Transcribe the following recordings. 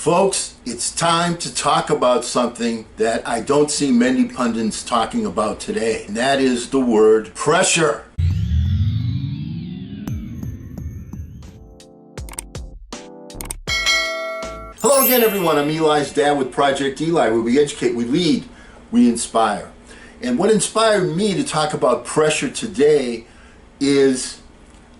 Folks, it's time to talk about something that I don't see many pundits talking about today, and that is the word pressure. Hello again, everyone. I'm Eli's dad with Project Eli, where we educate, we lead, we inspire. And what inspired me to talk about pressure today is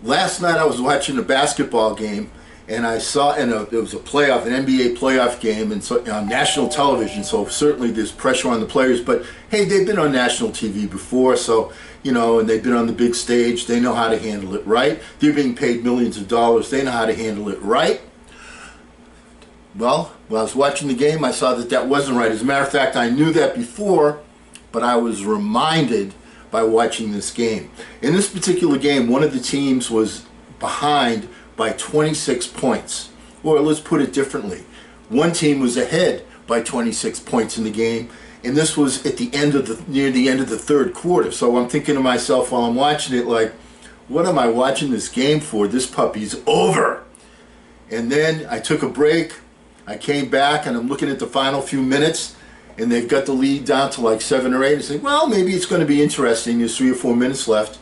last night I was watching a basketball game, and I saw, and it was a playoff, an NBA playoff game, and so on national television. So certainly there's pressure on the players. But hey, they've been on national TV before, so and they've been on the big stage. They know how to handle it, right? They're being paid millions of dollars. They know how to handle it, right? Well, when I was watching the game, I saw that wasn't right. As a matter of fact, I knew that before, but I was reminded by watching this game. In this particular game, one of the teams was behind by 26 points. Or let's put it differently. One team was ahead by 26 points in the game, and this was at the end of near the end of the third quarter. So I'm thinking to myself while I'm watching it, like, what am I watching this game for? This puppy's over. And then I took a break. I came back and I'm looking at the final few minutes, and they've got the lead down to like 7 or 8. I say, well, maybe it's going to be interesting. There's 3 or 4 minutes left.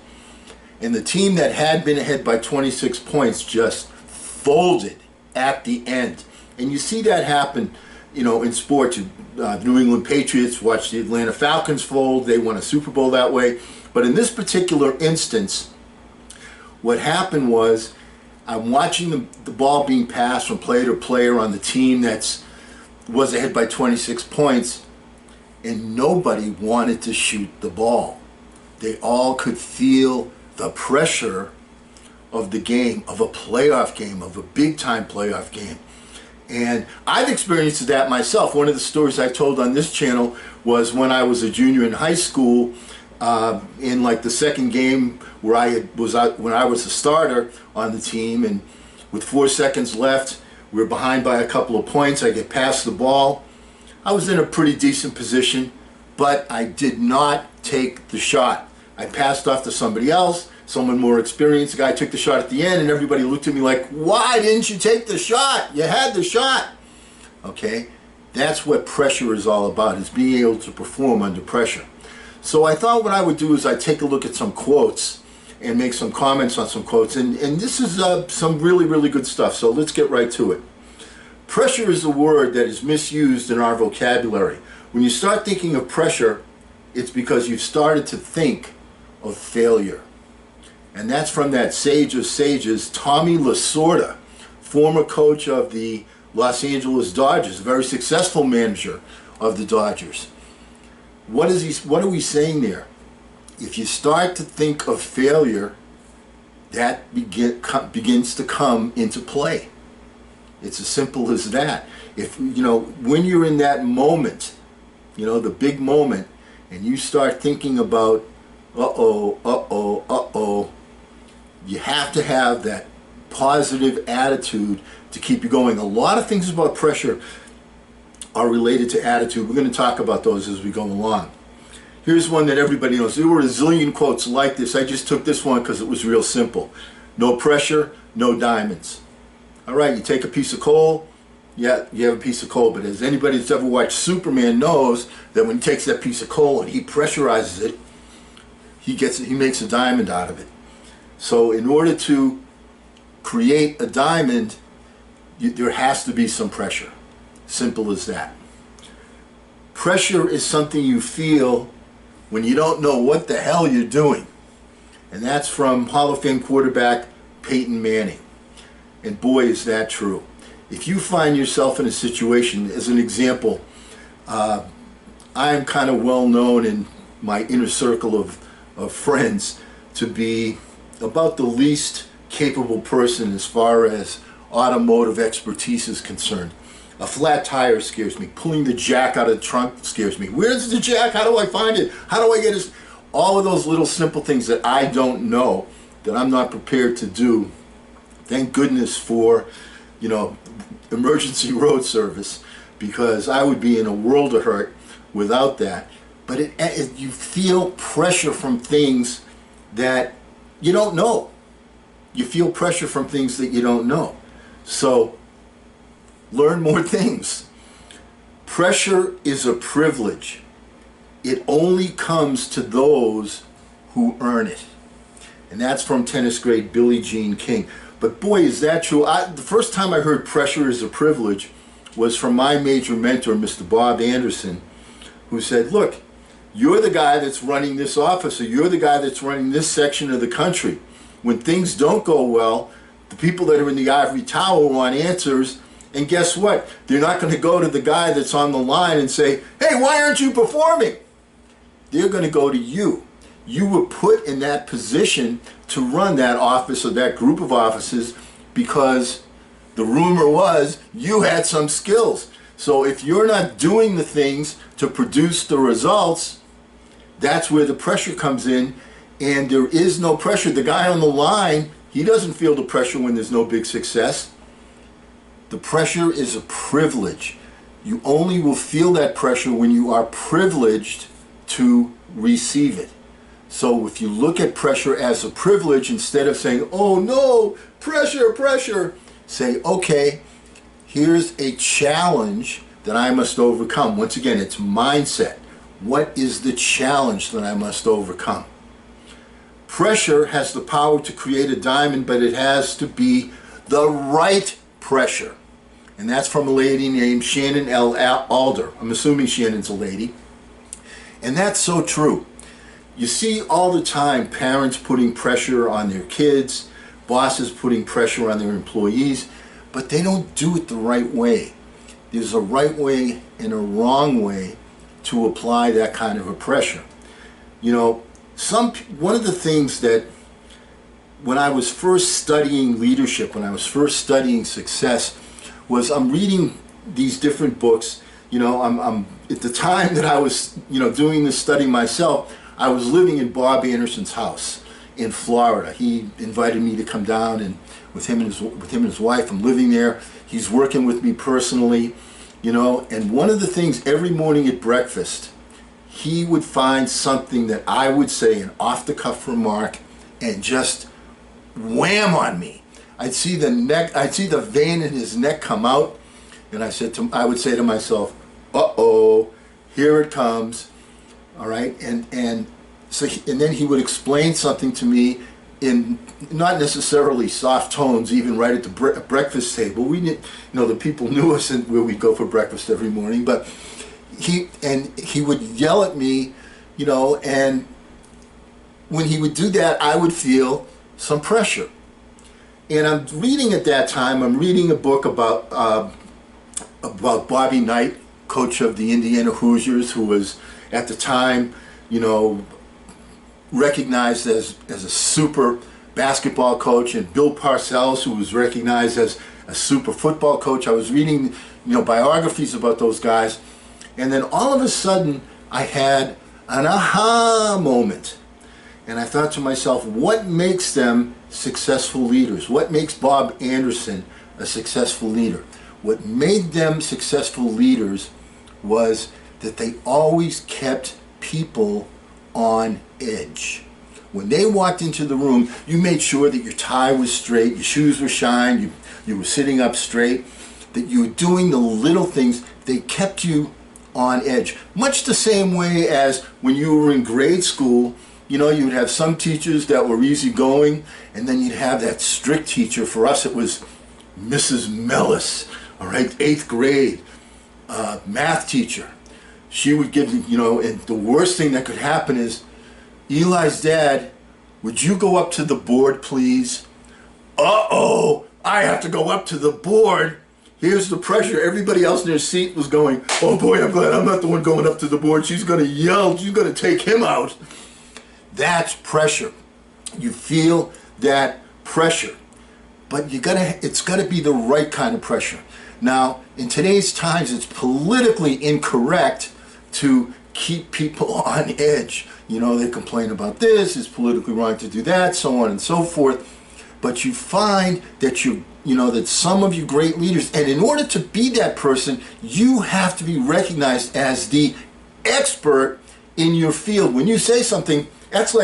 And the team that had been ahead by 26 points just folded at the end. And you see that happen, in sports. New England Patriots watched the Atlanta Falcons fold. They won a Super Bowl that way. But in this particular instance, what happened was I'm watching the ball being passed from player to player on the team that was ahead by 26 points, and nobody wanted to shoot the ball. They all could feel the pressure of the game, of a playoff game, of a big-time playoff game. And I've experienced that myself. One of the stories I told on this channel was when I was a junior in high school, in like the second game where when I was a starter on the team, and with 4 seconds left, we were behind by a couple of points. I get past the ball. I was in a pretty decent position, but I did not take the shot. I passed off to somebody else, someone more experienced. The guy took the shot at the end, and everybody looked at me like, why didn't you take the shot? You had the shot. Okay, that's what pressure is all about, is being able to perform under pressure. So I thought what I would do is I'd take a look at some quotes and make some comments on some quotes. And this is some really, really good stuff. So let's get right to it. Pressure is a word that is misused in our vocabulary. When you start thinking of pressure, it's because you've started to think of failure. And that's from that sage of sages, Tommy Lasorda, former coach of the Los Angeles Dodgers, a very successful manager of the Dodgers. What are we saying there? If you start to think of failure, that begins to come into play. It's as simple as that. If when you're in that moment, the big moment, and you start thinking about you have to have that positive attitude to keep you going. A lot of things about pressure are related to attitude. We're going to talk about those as we go along. Here's one that everybody knows. There were a zillion quotes like this. I just took this one because it was real simple. No pressure, no diamonds. All right, you take a piece of coal, yeah, you have a piece of coal, but as anybody that's ever watched Superman knows that when he takes that piece of coal and he pressurizes it, he makes a diamond out of it. So in order to create a diamond, there has to be some pressure. Simple as that. Pressure is something you feel when you don't know what the hell you're doing. And that's from Hall of Fame quarterback Peyton Manning. And boy, is that true. If you find yourself in a situation, as an example, I am kind of well known in my inner circle of friends to be about the least capable person as far as automotive expertise is concerned. A flat tire scares me. Pulling the jack out of the trunk scares me. Where's the jack? How do I find it? How do I get it? All of those little simple things that I don't know, that I'm not prepared to do. Thank goodness for, emergency road service, because I would be in a world of hurt without that. But you feel pressure from things that you don't know. You feel pressure from things that you don't know. So learn more things. Pressure is a privilege. It only comes to those who earn it. And that's from tennis great Billie Jean King. But boy, is that true. The first time I heard pressure is a privilege was from my major mentor, Mr. Bob Anderson, who said, look, you're the guy that's running this office, or you're the guy that's running this section of the country. When things don't go well, the people that are in the ivory tower want answers, and guess what? They're not going to go to the guy that's on the line and say, hey, why aren't you performing? They're going to go to you. You were put in that position to run that office or that group of offices because the rumor was you had some skills. So if you're not doing the things to produce the results, that's where the pressure comes in. And there is no pressure. The guy on the line, he doesn't feel the pressure when there's no big success. The pressure is a privilege. You only will feel that pressure when you are privileged to receive it. So if you look at pressure as a privilege, instead of saying, oh no, pressure, pressure, say, okay, here's a challenge that I must overcome. Once again, it's mindset. What is the challenge that I must overcome? Pressure has the power to create a diamond, but it has to be the right pressure. And that's from a lady named Shannon L. Alder. I'm assuming Shannon's a lady. And that's so true. You see all the time parents putting pressure on their kids, bosses putting pressure on their employees, but they don't do it the right way. There's a right way and a wrong way to apply that kind of a pressure. You know, one of the things that when I was first studying leadership, when I was first studying success, was I'm reading these different books. You know, I'm at the time that I was, doing this study myself, I was living in Bob Anderson's house in Florida. He invited me to come down, and with him and his wife, I'm living there. He's working with me personally, and one of the things every morning at breakfast, he would find something that I would say an off-the-cuff remark and just wham on me. I'd see the vein in his neck come out, and I would say to myself, uh-oh, here it comes. All right, and then he would explain something to me in not necessarily soft tones, even right at the breakfast table. We didn't, the people knew us and where we'd go for breakfast every morning. But he would yell at me, and when he would do that, I would feel some pressure. And I'm reading at that time. I'm reading a book about Bobby Knight, coach of the Indiana Hoosiers, who was at the time, recognized as a super basketball coach, and Bill Parcells, who was recognized as a super football coach. I was reading, biographies about those guys, and then all of a sudden I had an aha moment, and I thought to myself, what makes them successful leaders? What makes Bob Anderson a successful leader? What made them successful leaders was that they always kept people on edge. When they walked into the room, you made sure that your tie was straight, your shoes were shined, you were sitting up straight, that you were doing the little things. They kept you on edge. Much the same way as when you were in grade school, you would have some teachers that were easygoing, and then you'd have that strict teacher. For us, it was Mrs. Mellis, all right, 8th grade, math teacher. She would give me, and the worst thing that could happen is, Eli's dad, would you go up to the board, please? Uh-oh, I have to go up to the board. Here's the pressure. Everybody else in their seat was going, oh boy, I'm glad I'm not the one going up to the board. She's going to yell. She's going to take him out. That's pressure. You feel that pressure. But it's got to be the right kind of pressure. Now, in today's times, it's politically incorrect to keep people on edge. They complain about this, it's politically wrong to do that, so on and so forth. But you find that that some of you great leaders, and in order to be that person, you have to be recognized as the expert in your field. When you say something, it's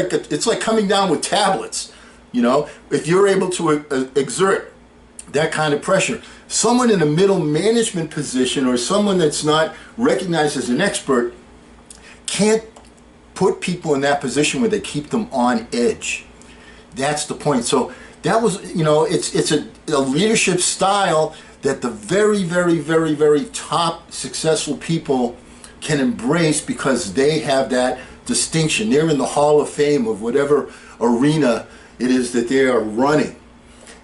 like coming down with tablets. If you're able to exert that kind of pressure. someone in a middle management position or someone that's not recognized as an expert can't put people in that position where they keep them on edge. That's the point. So that was, it's a leadership style that the very, very, very, very top successful people can embrace because they have that distinction. They're in the Hall of Fame of whatever arena it is that they are running.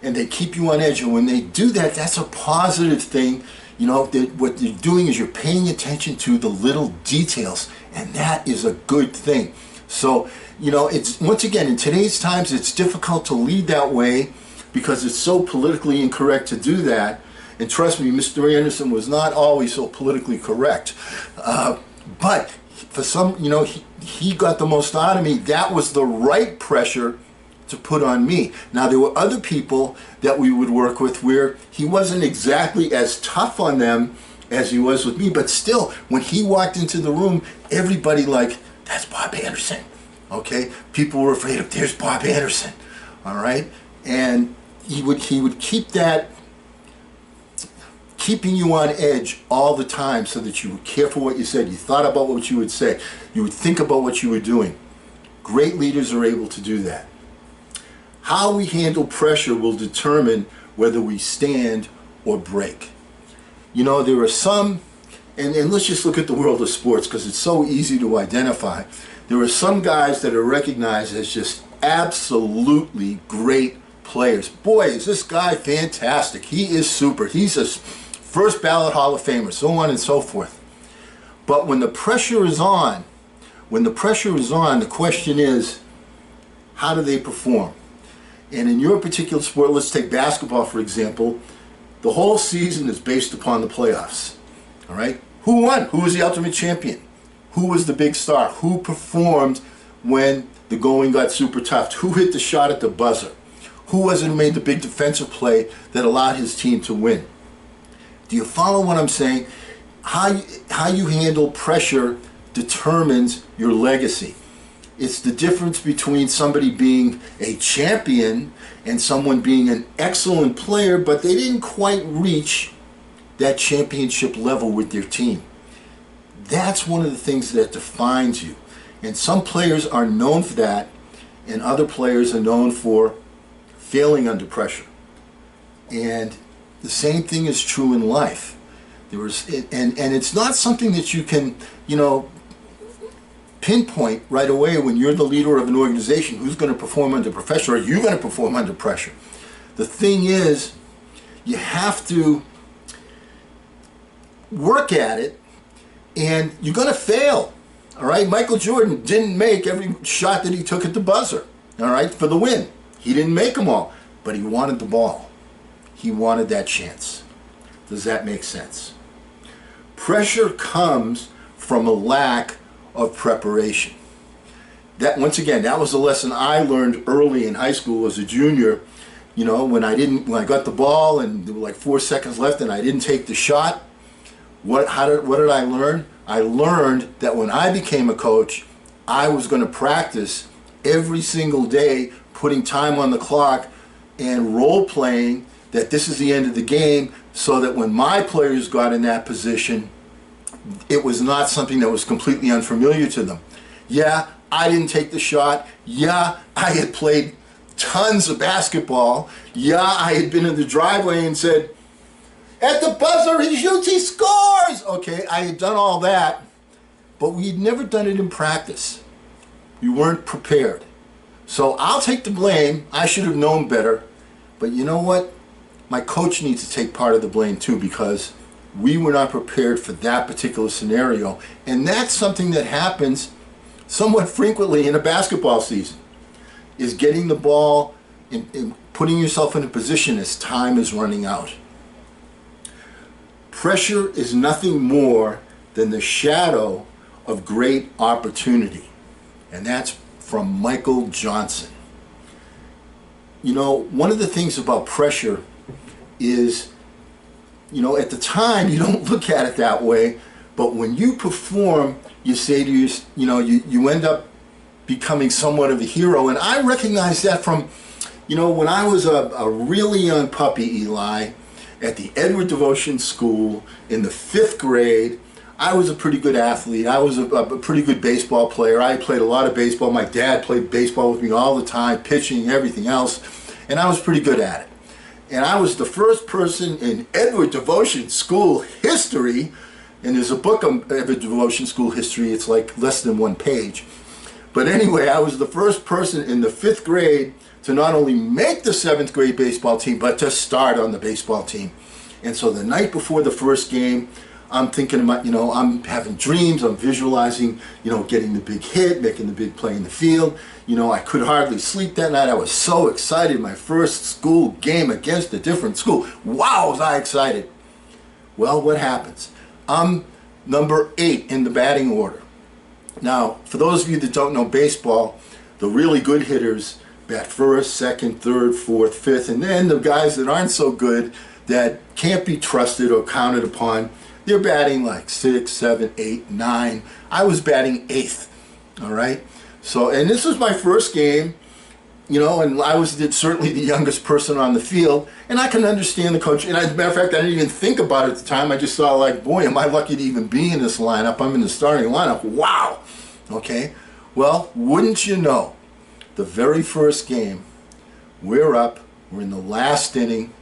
And they keep you on edge. And when they do that, that's a positive thing. What you're doing is you're paying attention to the little details. And that is a good thing. So, it's, once again, in today's times, it's difficult to lead that way because it's so politically incorrect to do that. And trust me, Mr. Anderson was not always so politically correct. But for some, he got the most out of me. That was the right pressure to put on me. Now, there were other people that we would work with where he wasn't exactly as tough on them as he was with me, but still, when he walked into the room, everybody that's Bob Anderson, okay? People were afraid of, there's Bob Anderson, all right? And he would keep that, keeping you on edge all the time so that you were careful what you said. You thought about what you would say. You would think about what you were doing. Great leaders are able to do that. How we handle pressure will determine whether we stand or break. There are some, and let's just look at the world of sports because it's so easy to identify. There are some guys that are recognized as just absolutely great players. Boy, is this guy fantastic. He is super. He's a first ballot Hall of Famer, so on and so forth. But when the pressure is on, the question is, how do they perform? And in your particular sport, let's take basketball for example, the whole season is based upon the playoffs. All right? Who won? Who was the ultimate champion? Who was the big star? Who performed when the going got super tough? Who hit the shot at the buzzer? Who was it who made the big defensive play that allowed his team to win? Do you follow what I'm saying? How you handle pressure determines your legacy. It's the difference between somebody being a champion and someone being an excellent player, but they didn't quite reach that championship level with their team. That's one of the things that defines you. And some players are known for that, and other players are known for failing under pressure. And the same thing is true in life. And it's not something that you can, pinpoint right away when you're the leader of an organization who's going to perform under pressure. Or you're going to perform under pressure. The thing is, you have to work at it, and you're going to fail. All right, Michael Jordan didn't make every shot that he took at the buzzer. All right, for the win, he didn't make them all, but he wanted the ball. He wanted that chance. Does that make sense? Pressure comes from a lack of preparation. That, once again, that was a lesson I learned early in high school as a junior. When I got the ball and there were like 4 seconds left and I didn't take the shot, what did I learn? I learned that when I became a coach, I was going to practice every single day, putting time on the clock and role playing that this is the end of the game, so that when my players got in that position, it was not something that was completely unfamiliar to them. Yeah, I didn't take the shot. Yeah, I had played tons of basketball. Yeah, I had been in the driveway and said, at the buzzer he shoots, he scores! Okay, I had done all that, but we had never done it in practice. We weren't prepared. So I'll take the blame. I should have known better. But you know what? My coach needs to take part of the blame too, because we were not prepared for that particular scenario. And that's something that happens somewhat frequently in a basketball season, is getting the ball and putting yourself in a position as time is running out. Pressure is nothing more than the shadow of great opportunity. And that's from Michael Johnson. One of the things about pressure is, at the time you don't look at it that way, but when you perform, you say to you end up becoming somewhat of a hero. And I recognize that from, when I was a really young puppy, Eli, at the Edward Devotion School in the 5th grade. I was a pretty good athlete. I was a pretty good baseball player. I played a lot of baseball. My dad played baseball with me all the time, pitching, everything else, and I was pretty good at it. And I was the first person in Edward Devotion School history, and there's a book on Edward Devotion School history, it's like less than 1 page. But anyway, I was the first person in the 5th grade to not only make the 7th grade baseball team, but to start on the baseball team. And so the night before the first game, I'm thinking about, I'm having dreams, I'm visualizing, getting the big hit, making the big play in the field. I could hardly sleep that night. I was so excited. My first school game against a different school. Wow, was I excited. Well, what happens? I'm number 8 in the batting order. Now, for those of you that don't know baseball, the really good hitters bat 1st, 2nd, 3rd, 4th, 5th, and then the guys that aren't so good, that can't be trusted or counted upon, they're batting like 6, 7, 8, 9. I was batting 8th, all right? So, and this was my first game, and I was certainly the youngest person on the field, and I can understand the coach. And as a matter of fact, I didn't even think about it at the time. I just thought, like, boy, am I lucky to even be in this lineup. I'm in the starting lineup. Wow. Okay. Well, wouldn't you know, the very first game, we're up. We're in the last inning.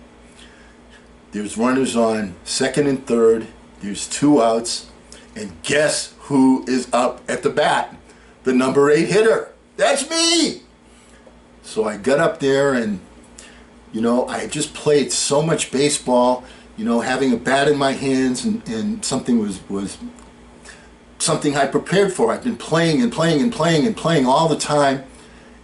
There's runners on 2nd and 3rd. There's 2 outs. And guess who is up at the bat? The number 8 hitter. That's me. So I got up there and, I just played so much baseball, having a bat in my hands and something was something I prepared for. I've been playing and playing and playing and playing all the time.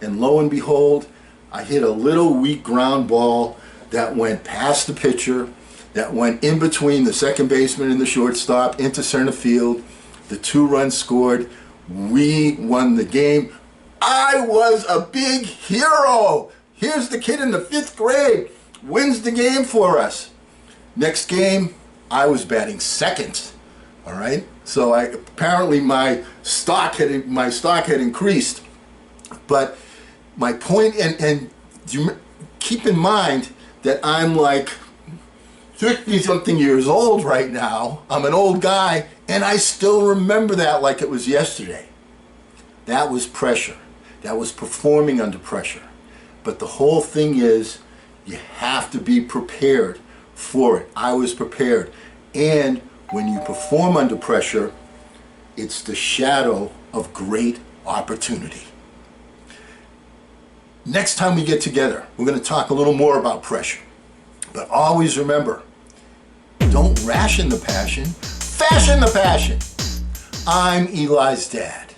And lo and behold, I hit a little weak ground ball that went past the pitcher, that went in between the second baseman and the shortstop into center field. The 2 runs scored. We won the game. I was a big hero. Here's the kid in the 5th grade, wins the game for us. Next game, I was batting 2nd. All right. So apparently my stock had increased. But my point, and keep in mind that I'm like 50-something years old right now. I'm an old guy, and I still remember that like it was yesterday. That was pressure. That was performing under pressure. But the whole thing is, you have to be prepared for it. I was prepared. And when you perform under pressure, it's the shadow of great opportunity. Next time we get together, we're going to talk a little more about pressure. But always remember, don't ration the passion, fashion the passion. I'm Eli's dad.